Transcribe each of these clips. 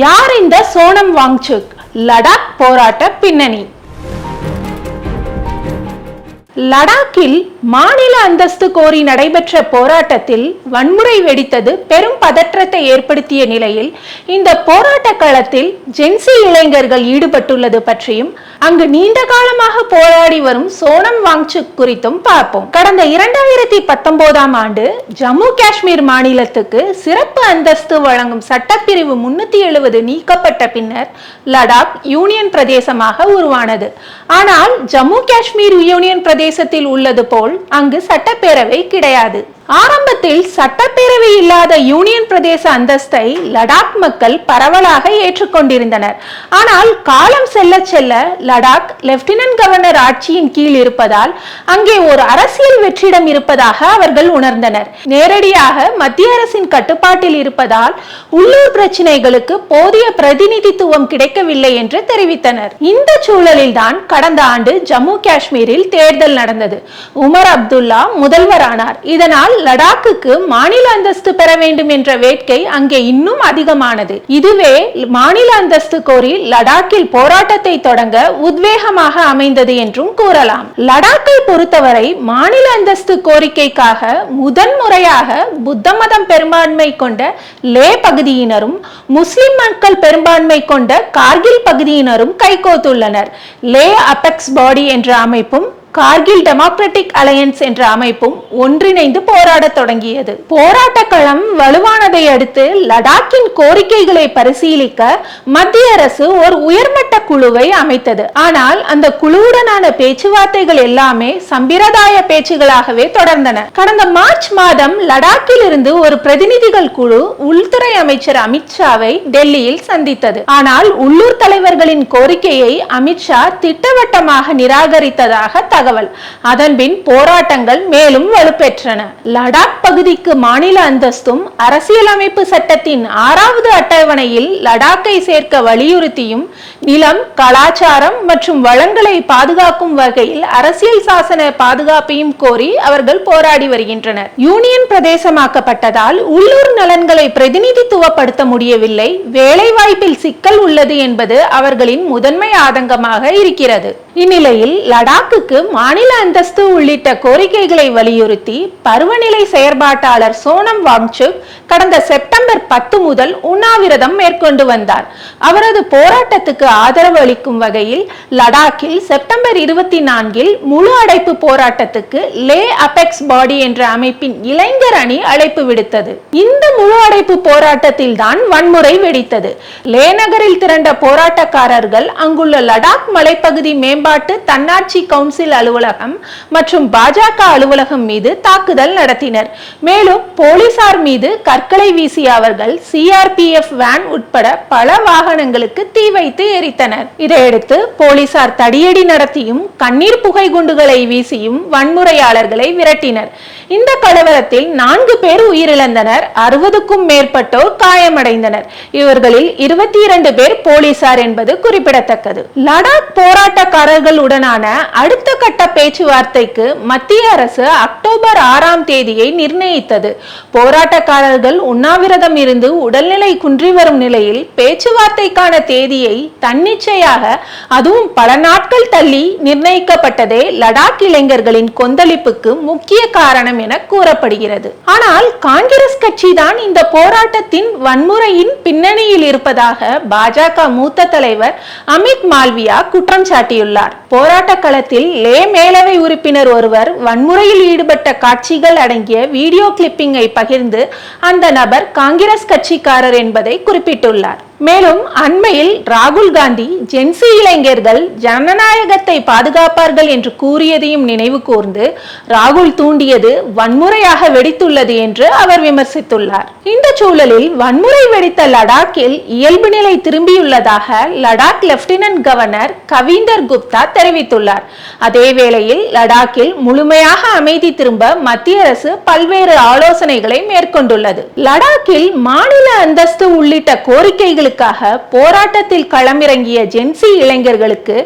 யார் இந்த சோனம் வாங்சுக்? லடாக் போராட்ட பின்னணி. லடாக்கில் மாநில அந்தஸ்து கோரி நடைபெற்ற போராட்டத்தில் வன்முறை வெடித்தது பெரும் பதற்றத்தை ஏற்படுத்திய நிலையில் இந்த போராட்ட களத்தில் ஜென்சி இளைஞர்கள் ஈடுபட்டுள்ளது பற்றியும் அங்கு நீண்ட காலமாக போராடி வரும் சோனம் வாங்சுக் குறித்தும் பார்ப்போம். கடந்த 2019ஆம் ஆண்டு ஜம்மு காஷ்மீர் மாநிலத்துக்கு சிறப்பு அந்தஸ்து வழங்கும் சட்டப்பிரிவு 370 நீக்கப்பட்ட பின்னர் லடாக் யூனியன் பிரதேசமாக உருவானது. ஆனால் ஜம்மு காஷ்மீர் யூனியன் பிரதேசத்தில் உள்ளது போல் அங்கு சட்டப்பேரவை கிடையாது. ஆரம்பத்தில் சட்டப்பேரவை இல்லாத யூனியன் பிரதேச அந்தஸ்தை லடாக் மக்கள் பரவலாக ஏற்றுக்கொண்டிருந்தனர். ஆனால் காலம் செல்ல செல்ல லடாக் லெப்டினன்ட் கவர்னர் ஆட்சியின் கீழ் இருப்பதால் அங்கே ஒரு அரசியல் வெற்றிடம் இருப்பதாக அவர்கள் உணர்ந்தனர். நேரடியாக மத்திய அரசின் கட்டுப்பாட்டில் இருப்பதால் உள்ளூர் பிரச்சனைகளுக்கு போதிய பிரதிநிதித்துவம் கிடைக்கவில்லை என்று தெரிவித்தனர். இந்த சூழலில் தான் கடந்த ஆண்டு ஜம்மு காஷ்மீரில் தேர்தல் நடந்தது. உமர் அப்துல்லா முதல்வரானார். இதனால் லடாக்குக்கு மாநில அந்தஸ்து பெற வேண்டும் என்ற வேட்கை அங்கே இன்னும் அதிகமானது. இதுவே மாநில அந்தஸ்து கோரி லடாக்கில் போராட்டத்தை தொடங்க உத்வேகமாக அமைந்தது என்றும் கூறலாம். லடாக்கை பொறுத்தவரை மாநில அந்தஸ்து கோரிக்கைக்காக முதன்முறையாக புத்த மதம் பெரும்பான்மை கொண்ட லே பகுதியினரும் முஸ்லிம் மக்கள் பெரும்பான்மை கொண்ட கார்கில் பகுதியினரும் கைகோத்துள்ளனர். லே அபெக்ஸ் பாடி என்ற அமைப்பும் கார்கில் டெமோக்ராட்டிக் அலையன்ஸ் என்ற அமைப்பும் ஒன்றிணைந்து போராட தொடங்கியது. போராட்ட களம் வலுவானதை அடுத்து லடாக்கின் கோரிக்கைகளை பரிசீலிக்க மத்திய அரசு ஒரு உயர்மட்ட குழுவை அமைத்தது. ஆனால் அந்த குழுவுடனான பேச்சுவார்த்தைகள் எல்லாமே சம்பிரதாய பேச்சுகளாகவே தொடர்ந்தன. கடந்த மார்ச் மாதம் லடாக்கில் இருந்து ஒரு பிரதிநிதிகள் குழு உள்துறை அமைச்சர் அமித்ஷாவை டெல்லியில் சந்தித்தது. ஆனால் உள்ளூர் தலைவர்களின் கோரிக்கையை அமித்ஷா திட்டவட்டமாக நிராகரித்ததாக தகவல். அதன்பின் போராட்டங்கள் மேலும் வலுப்பெற்றன. லடாக் பகுதிக்கு மாநில அந்தஸ்தும் அரசியலமைப்பு சட்டத்தின் 6வது அட்டவணையில் லடாக்கை சேர்க்க வலியுறுத்தியும் நிலம், கலாச்சாரம் மற்றும் வளங்களை பாதுகாக்கும் வகையில் அரசியல் சாசன பாதுகாப்பையும் கோரி அவர்கள் போராடி வருகின்றனர். யூனியன் பிரதேசமாக்கப்பட்டதால் உள்ளூர் நலன்களை பிரதிநிதித்துவப்படுத்த முடியவில்லை. வேலைவாய்ப்பில் சிக்கல் உள்ளது என்பது அவர்களின் முதன்மை ஆதங்கமாக இருக்கிறது. இந்நிலையில் லடாக்குக்கு மாநில அந்தஸ்து உள்ளிட்ட கோரிக்கைகளை வலியுறுத்தி பருவநிலை செயற்பாட்டாளர் சோனம் வாங்சுக் கடந்த செப்டம்பர் 10 முதல் உண்ணாவிரதம் மேற்கொண்டு வந்தார். அவரது போராட்டத்துக்கு ஆதரவு அளிக்கும் வகையில் லடாக்கில் செப்டம்பர் 24இல் முழு அடைப்பு போராட்டத்துக்கு லே அபெக்ஸ் பாடி என்ற அமைப்பின் இளைஞர் அணி அழைப்பு விடுத்தது. இந்த முழு அடைப்பு போராட்டத்தில் தான் வன்முறை வெடித்தது. லே நகரில் திரண்ட போராட்டக்காரர்கள் அங்குள்ள லடாக் மலைப்பகுதி மேம்பாட்டு தன்னாட்சி கவுன்சில் அலுவலகம் மற்றும் பாஜக அலுவலகம் மீது தாக்குதல் நடத்தினர். மேலும் போலீசார் மீது கற்களை வீசிய அவர்கள் சிஆர்பிஎஃப் வேன் உட்பட பல வாகனங்களுக்கு தீ வைத்து எரித்தனர். இதையடுத்து போலீசார் தடியடி நடத்தியும் கண்ணீர் புகை குண்டுகளை வீசியும் வன்முறையாளர்களை விரட்டினர். இந்த கலவரத்தில் 4 பேர் உயிரிழந்தனர். 60க்கும் மேற்பட்டோர் காயமடைந்தனர். இவர்களில் 22 பேர் போலீசார் என்பது குறிப்பிடத்தக்கது. லடாக் போராட்டக்காரர்கள் உடனான அடுத்த கட்ட பேச்சுவார்த்தைக்கு மத்திய அரசு அக்டோபர் 6ஆம் தேதியை நிர்ணயித்தது. போராட்டக்காரர்கள் உண்ணாவிரதம் இருந்து உடல்நிலை குன்றி வரும் நிலையில் பேச்சுவார்த்தைக்கான தேதியை தன்னிச்சையாக, அதுவும் பல நாட்கள் தள்ளி நிர்ணயிக்கப்பட்டதே லடாக் இளைஞர்களின் கொந்தளிப்புக்கு முக்கிய காரணம் என கூறப்படுகிறது. ஆனால் காங்கிரஸ் கட்சி தான் இந்த போராட்டத்தின் வன்முறையின் பின்னணியில் இருப்பதாக பாஜக மூத்த தலைவர் அமித் மால்வியா குற்றம் சாட்டியுள்ளார். போராட்ட களத்தில் லே மேலவை உறுப்பினர் ஒருவர் வன்முறையில் ஈடுபட்ட காட்சிகள் அடங்கிய வீடியோ கிளிப்பிங்கை பகிர்ந்து அந்த நபர் காங்கிரஸ் கட்சிக்காரர் என்பதை குறிப்பிட்டுள்ளார். மேலும் அண்மையில் ராகுல் காந்தி ஜென்சி இளைஞர்கள் ஜனநாயகத்தை பாதுகாப்பார்கள் என்று கூறியதையும் நினைவு கூர்ந்து ராகுல் தூண்டியது வன்முறையாக வெடித்துள்ளது என்று அவர் விமர்சித்துள்ளார். இந்த சூழலில் வன்முறை வெடித்த லடாக்கில் இயல்பு நிலை திரும்பியுள்ளதாக லடாக் லெப்டினன்ட் கவர்னர் கவிந்தர் குப்தா தெரிவித்துள்ளார். அதே வேளையில் லடாக்கில் முழுமையாக அமைதி திரும்ப மத்திய அரசு பல்வேறு ஆலோசனைகளை மேற்கொண்டுள்ளது. லடாக்கில் மாநில அந்தஸ்து உள்ளிட்ட கோரிக்கைகளுக்கு மக்களுக்காக போராட்டத்தில் களமிறங்கிய ஜென்சி இளைஞர்களுக்கு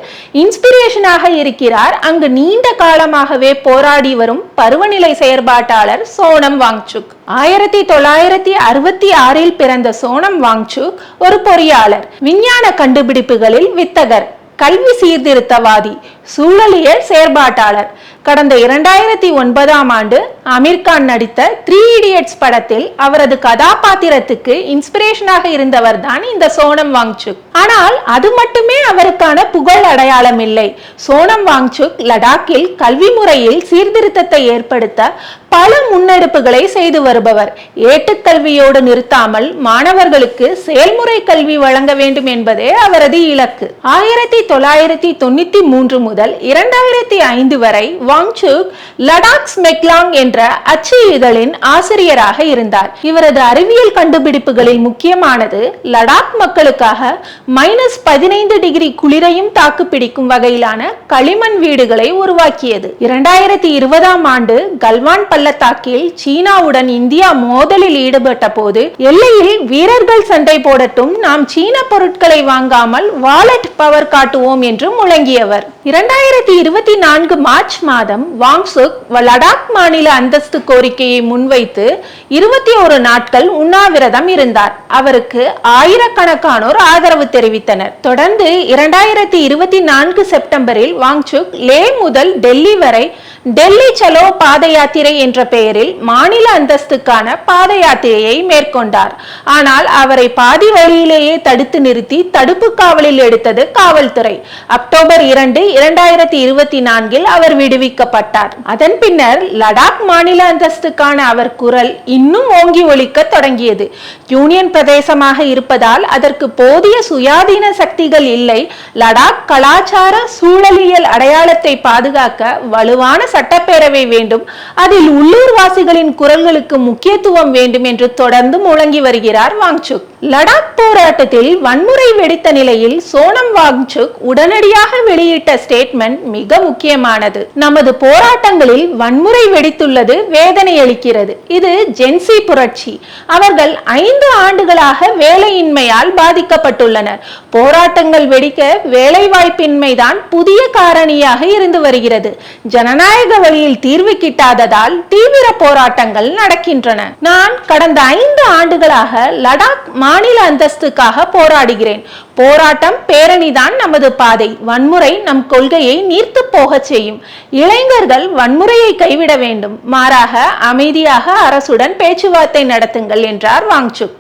இன்ஸ்பிரேஷனாக இருக்கிறார் அங்கு நீண்ட காலமாகவே போராடி வரும் பருவநிலை செயற்பாட்டாளர் சோனம் வாங்சுக். 1966 பிறந்த சோனம் வாங்சுக் ஒரு பொறியாளர், விஞ்ஞான கண்டுபிடிப்புகளில் வித்தகர், கல்வி சீர்திருத்தவாதி, சூழலியல் செயற்பாட்டாளர். கடந்த 2009 ஆண்டு அமீர்கான் நடித்த 3 Idiots படத்தில் அவரது கதாபாத்திரத்துக்கு இன்ஸ்பிரேஷனாக இருந்தவர் தான் இந்த சோனம் வாங்சுக். ஆனால் அது மட்டுமே அவருக்கான புகழ் அடையாளம் இல்லை. சோனம் வாங்சுக் லடாக்கில் கல்வி முறையில் சீர்திருத்தத்தை ஏற்படுத்த பல முன்னெடுப்புகளை செய்து வருபவர். ஏட்டுக்கல்வியோடு நிறுத்தாமல் மாணவர்களுக்கு செயல்முறை கல்வி வழங்க வேண்டும் என்பதே அவரது இலக்கு. 1993 முதல் 2005 வரை வாங்சுக் லடாக்ஸ் மெக்லாங் என்ற அச்சு இதழின் ஆசிரியராக இருந்தார். இவரது அறிவியல் கண்டுபிடிப்புகளில் முக்கியமானது லடாக் மக்களுக்காக -15 டிகிரி குளிரையும் தாக்கு பிடிக்கும் வகையிலான களிமண் வீடுகளை உருவாக்கியது. 2020 ஆண்டு கல்வான் பள்ளத்தாக்கில் சீனாவுடன் இந்தியா மோதலில் ஈடுபட்ட போது எல்லையில் வீரர்கள் சண்டை போடட்டும், நாம் சீன பொருட்களை வாங்காமல் வாலெட் பவர் காட்டுவோம் என்று முழங்கியவர். 2024 மார்ச் மாதம் வாங்சுக் லடாக் மாநில அந்தஸ்து கோரிக்கையை முன்வைத்து 21 நாட்கள் உண்ணாவிரதம் இருந்தார். அவருக்கு ஆயிரக்கணக்கானோர் ஆதரவு தெரிவித்தனர். தொடர்ந்து 2024 செப்டம்பரில் வாங்சுக் லே முதல் டெல்லி வரை டெல்லி சலோ பாத யாத்திரை என்ற பெயரில் மாநில அந்தஸ்துக்கான பாத யாத்திரையை மேற்கொண்டார். ஆனால் அவரை பாதி வழியிலேயே தடுத்து நிறுத்தி தடுப்பு காவலில் எடுத்தது காவல்துறை. அக்டோபர் 2, 2024 அவர் விடுவிக்கப்பட்டார். அதன் பின்னர் லடாக் மாநில அந்தஸ்துக்கான அவர் குரல் இன்னும் ஓங்கி ஒலிக்க தொடங்கியது. யூனியன் பிரதேசமாக இருப்பதால் அதற்கு போதிய சுயாதீன சக்திகள் இல்லை. லடாக் கலாச்சார சூழலியல் அடையாளத்தை பாதுகாக்க வலுவான சட்டப்பேரவை வேண்டும், அதில் உள்ளூர்வாசிகளின் குரல்களுக்கு முக்கியத்துவம் வேண்டும் என்று தொடர்ந்து முழங்கி வருகிறார் வாங்சுக். லடாக் போராட்டத்தில் வன்முறை வெடித்த நிலையில் சோனம் வாங்சுக் உடனடியாக வெளியிட்ட ஸ்டேட்மெண்ட் மிக முக்கியமானது. நமது போராட்டங்களில் வன்முறை வெடித்துள்ளது வேதனை அளிக்கிறது. இது ஜென்சி புரட்சி. அவர்கள் 5 ஆண்டுகளாக வேலையின்மையால் பாதிக்கப்பட்டுள்ளனர். போராட்டங்கள் வெடிக்க வேலைவாய்ப்பின்மைதான் புதிய காரணியாக இருந்து வருகிறது. ஜனநாயக வழியில் தீர்வு கிட்டாததால் தீவிர போராட்டங்கள் நடக்கின்றன. நான் கடந்த 5 ஆண்டுகளாக லடாக் மாநில அந்தஸ்துக்காக போராடுகிறேன். போராட்டம், பேரணிதான் நமது பாதை. வன்முறை நம் கொள்கையை நீர்த்து போக செய்யும். இளைஞர்கள் வன்முறையை கைவிட வேண்டும். மாறாக அமைதியாக அரசுடன் பேச்சுவார்த்தை நடத்துங்கள் என்றார் வாங்சுக்.